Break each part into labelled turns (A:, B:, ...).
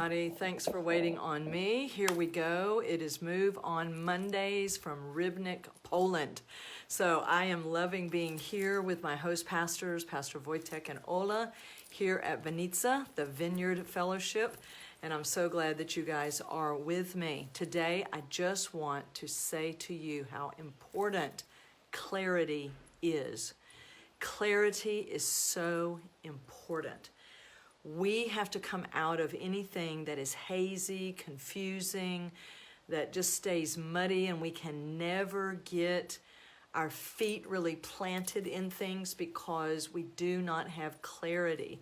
A: everybody. Thanks for waiting on me. Here we go. It is Move on Mondays from Rybnik, Poland. So I am loving being here with my host pastors, Pastor Wojtek and Ola, here at Vinica, the Vineyard Fellowship. And I'm so glad that you guys are with me. Today, I just want to say to you how important clarity is. Clarity is so important. We have to come out of anything that is hazy, confusing, that just stays muddy, and we can never get our feet really planted in things because we do not have clarity.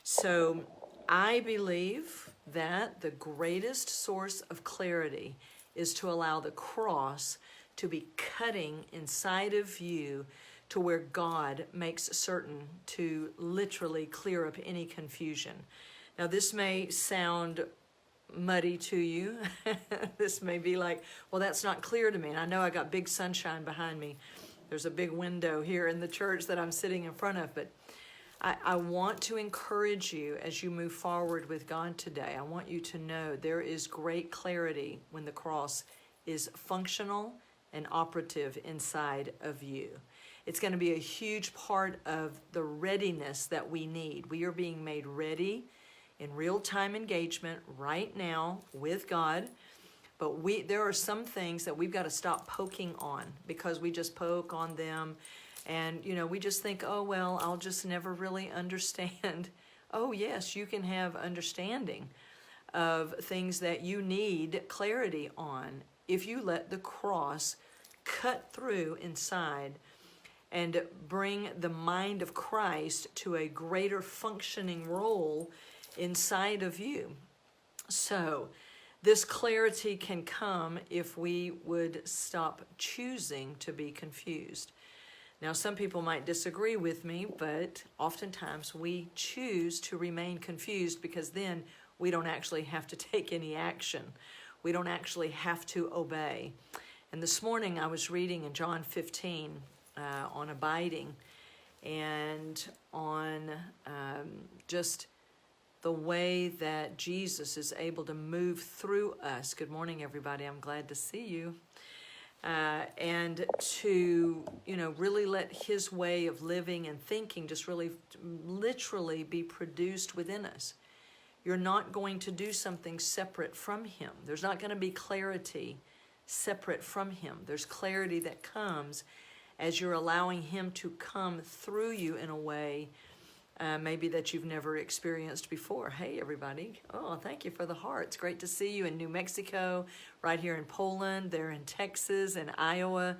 A: So I believe that the greatest source of clarity is to allow the cross to be cutting inside of you to where God makes certain to literally clear up any confusion. Now, this may sound muddy to you. This may be like, well, that's not clear to me. And I know I got big sunshine behind me. There's a big window here in the church that I'm sitting in front of. But I want to encourage you as you move forward with God today. I want you to know there is great clarity when the cross is functional and operative inside of you. It's going to be a huge part of the readiness that we need. We are being made ready in real-time engagement right now with God. But there are some things that we've got to stop poking on because we just poke on them. And, we just think, oh, well, I'll just never really understand. Oh, yes, you can have understanding of things that you need clarity on if you let the cross cut through inside and bring the mind of Christ to a greater functioning role inside of you. So this clarity can come if we would stop choosing to be confused. Now, some people might disagree with me, but oftentimes we choose to remain confused because then we don't actually have to take any action. We don't actually have to obey. And this morning I was reading in John 15 on abiding and on just the way that Jesus is able to move through us. Good morning, everybody. I'm glad to see you. And to, really let his way of living and thinking just really literally be produced within us. You're not going to do something separate from him. There's not going to be clarity separate from him. There's clarity that comes as you're allowing him to come through you in a way maybe that you've never experienced before. Hey, everybody. Oh, thank you for the hearts. Great to see you in New Mexico, right here in Poland, there in Texas and Iowa,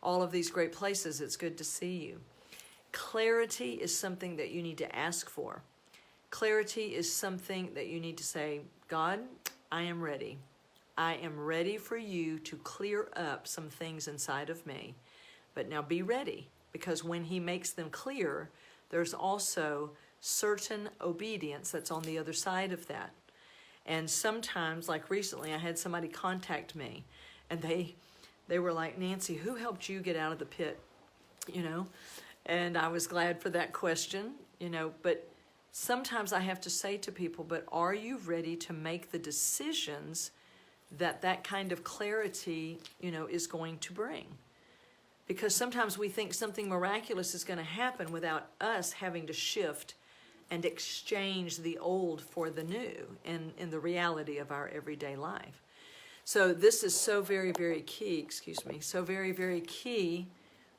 A: all of these great places. It's good to see you. Clarity is something that you need to ask for. Clarity is something that you need to say, God, I am ready. I am ready for you to clear up some things inside of me. But now be ready, because when he makes them clear, there's also certain obedience that's on the other side of that. And sometimes, like recently, I had somebody contact me, and they were like, Nancy, who helped you get out of the pit? And I was glad for that question, but sometimes I have to say to people, but are you ready to make the decisions that kind of clarity, is going to bring? Because sometimes we think something miraculous is going to happen without us having to shift and exchange the old for the new in the reality of our everyday life. So this is so very, very key, so very, very key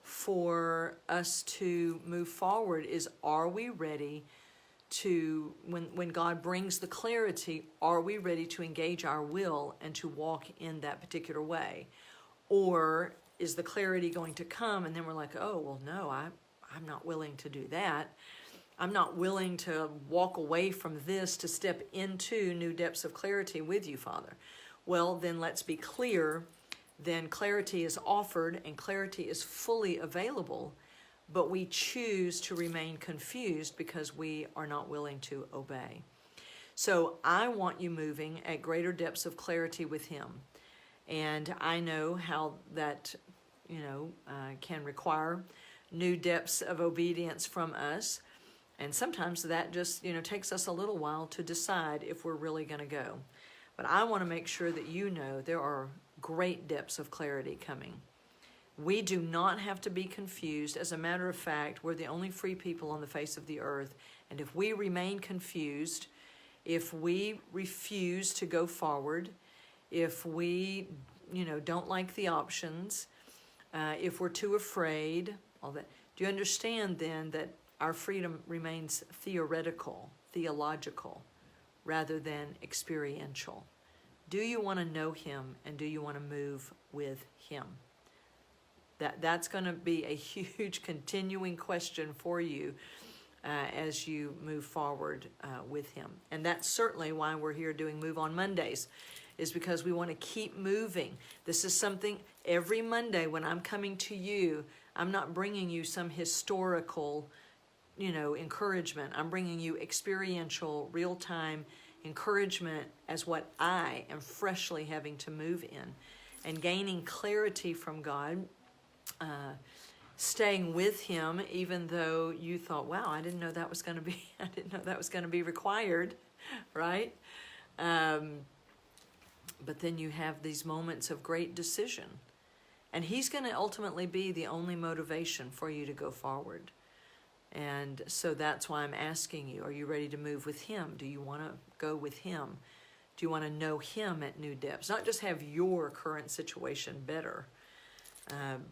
A: for us to move forward is, are we ready to, when God brings the clarity, are we ready to engage our will and to walk in that particular way? Or is the clarity going to come and then we're like, oh, well, no, I'm not willing to do that. I'm not willing to walk away from this to step into new depths of clarity with you, Father. Well, then let's be clear. Then clarity is offered and clarity is fully available, but we choose to remain confused because we are not willing to obey. So I want you moving at greater depths of clarity with him. And I know how that, can require new depths of obedience from us. And sometimes that just, takes us a little while to decide if we're really going to go. But I want to make sure that you know there are great depths of clarity coming. We do not have to be confused. As a matter of fact, we're the only free people on the face of the earth. And if we remain confused, if we refuse to go forward, if we, don't like the options, if we're too afraid, all that, do you understand then that our freedom remains theological, rather than experiential? Do you want to know him, and do you want to move with him? That's going to be a huge continuing question for you as you move forward with him. And that's certainly why we're here doing Move On Mondays, is because we want to keep moving. This is something every Monday when I'm coming to you, I'm not bringing you some historical, encouragement. I'm bringing you experiential, real-time encouragement as what I am freshly having to move in, and gaining clarity from God, staying with him, even though you thought, wow, I didn't know that was going to be required, right? But then you have these moments of great decision, and he's going to ultimately be the only motivation for you to go forward. And so that's why I'm asking you, are you ready to move with him? Do you want to go with him? Do you want to know him at new depths? Not just have your current situation better,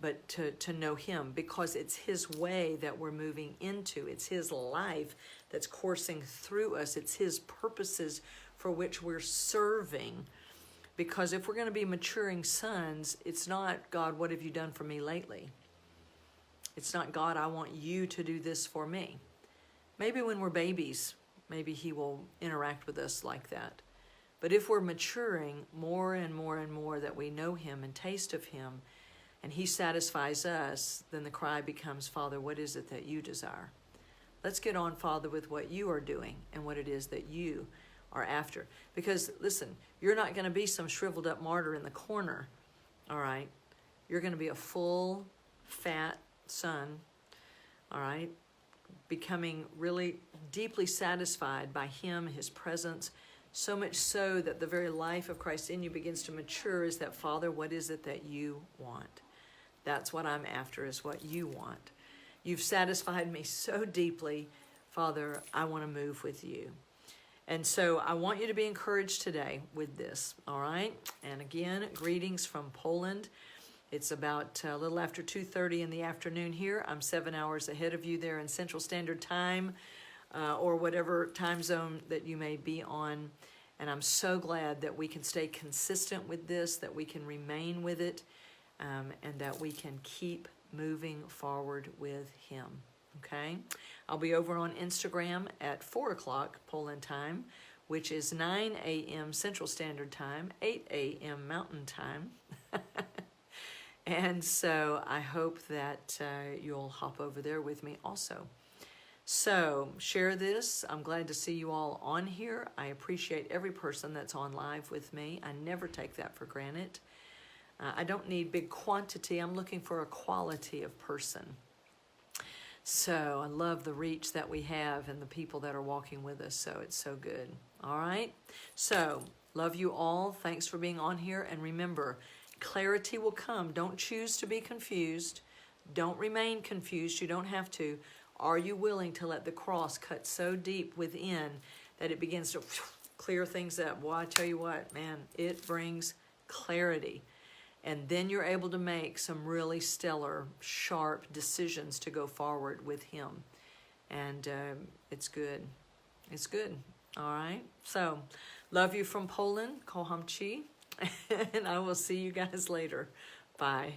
A: but to know him, because it's his way that we're moving into. It's his life that's coursing through us. It's his purposes for which we're serving. Because if we're going to be maturing sons, it's not, God, what have you done for me lately? It's not, God, I want you to do this for me. Maybe when we're babies, maybe he will interact with us like that. But if we're maturing more and more and more, that we know him and taste of him, and he satisfies us, then the cry becomes, Father, what is it that you desire? Let's get on, Father, with what you are doing and what it is that you are after. Because, listen, you're not going to be some shriveled up martyr in the corner, all right? You're going to be a full, fat son, all right? Becoming really deeply satisfied by him, his presence, so much so that the very life of Christ in you begins to mature. Is that, Father, what is it that you want? That's what I'm after, is what you want. You've satisfied me so deeply, Father, I want to move with you. And so I want you to be encouraged today with this, all right? And again, greetings from Poland. It's about a little after 2:30 in the afternoon here. I'm 7 hours ahead of you there in Central Standard Time, or whatever time zone that you may be on. And I'm so glad that we can stay consistent with this, that we can remain with it, and that we can keep moving forward with him, okay? I'll be over on Instagram at 4 o'clock Poland time, which is 9 a.m. Central Standard Time, 8 a.m. Mountain Time. And so I hope that you'll hop over there with me also. So share this. I'm glad to see you all on here. I appreciate every person that's on live with me. I never take that for granted. I don't need big quantity. I'm looking for a quality of person. So I love the reach that we have and the people that are walking with us. So it's so good. All right. So love you all. Thanks for being on here. And remember, clarity will come. Don't choose to be confused. Don't remain confused. You don't have to. Are you willing to let the cross cut so deep within that it begins to clear things up? Well, I tell you what, man, it brings clarity. And then you're able to make some really stellar, sharp decisions to go forward with him. And it's good. It's good. All right. So, love you from Poland. Kocham ci. And I will see you guys later. Bye.